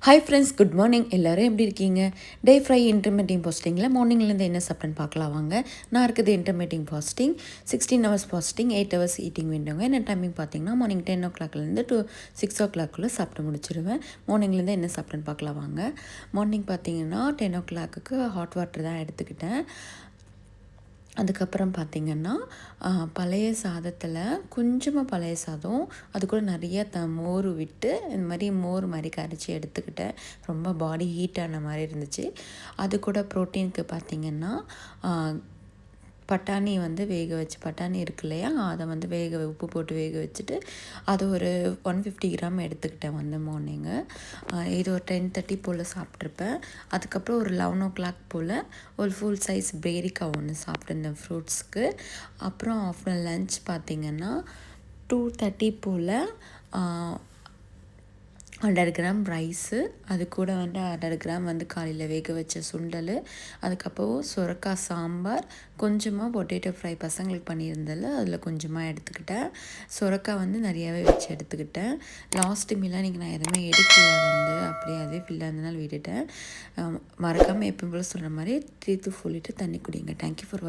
Hi friends, good morning. எல்லோரும் எப்படி இருக்கீங்க? டே ஃப்ரை இன்டர்மீடியட் ஃபாஸ்டிங்கில் மார்னிங்லேருந்து என்ன சாப்பிட்டேன்னு பார்க்கலாம் வாங்க. நான் இருக்குது intermediate fasting 16 hours fasting 8 hours eating வேண்டுங்க. என்ன டைமிங் பார்த்தீங்கன்னா மார்னிங் 10 ஓ கிளாக்லேருந்து டு 6 ஓ கிளாக்குள்ளே சாப்பிட்டு முடிச்சிடுவேன். மார்னிங்லேருந்து என்ன சாப்பிட்டேன்னு பார்க்கலாம் வாங்க. மார்னிங் பார்த்தீங்கன்னா 10 ஓ கிளாக்கு ஹாட் வாட்டர் தான் எடுத்துக்கிட்டேன். அதுக்கப்புறம் பார்த்திங்கன்னா பழைய சாதத்தில் கொஞ்சமாக பழைய சாதம் அது கூட நிறைய மோர் விட்டு இந்த மாதிரி மோர் மாதிரி கரைச்சி எடுத்துக்கிட்டேன். ரொம்ப பாடி ஹீட்டான மாதிரி இருந்துச்சு. அது கூட ப்ரோட்டீனுக்கு பார்த்திங்கன்னா பட்டாணி வேக வச்சு பட்டாணி இருக்கு இல்லையா, அதை உப்பு போட்டு வேக வச்சுட்டு அது ஒரு 150 கிராம் எடுத்துக்கிட்டேன் மார்னிங்கு. இது ஒரு 10:30 போல் சாப்பிட்ருப்பேன். அதுக்கப்புறம் ஒரு 11 ஓ கிளாக் போல் ஒரு ஃபுல் சைஸ் பேரிக்காய் ஒன்று சாப்பிட்டுருந்தேன் ஃப்ரூட்ஸ்க்கு. அப்புறம் ஆஃப்டர் லன்ச் பார்த்திங்கன்னா 2:30 போல் 100 கிராம் ரைஸு, அது கூட 100 கிராம் காலையில் வேக வச்ச சுண்டல், அதுக்கப்புறம் சுரக்காய் சாம்பார், கொஞ்சமாக பொட்டேட்டோ ஃப்ரை பசங்களுக்கு பண்ணியிருந்ததில் அதில் கொஞ்சமாக எடுத்துக்கிட்டேன். சுரக்காய் நிறையாவே வச்சு எடுத்துக்கிட்டேன். லாஸ்ட்டு மீலாக இன்றைக்கி நான் எதுவுமே எடுக்கல, அப்படியே அதே ஃபில்லாக இருந்ததுனால விட்டுட்டேன். மறக்காமல் எப்பயும் போல் சொல்கிற மாதிரி 3 to 4 லிட்டர் தண்ணி குடிங்க. தேங்க்யூ ஃபார் வாட்சிங்.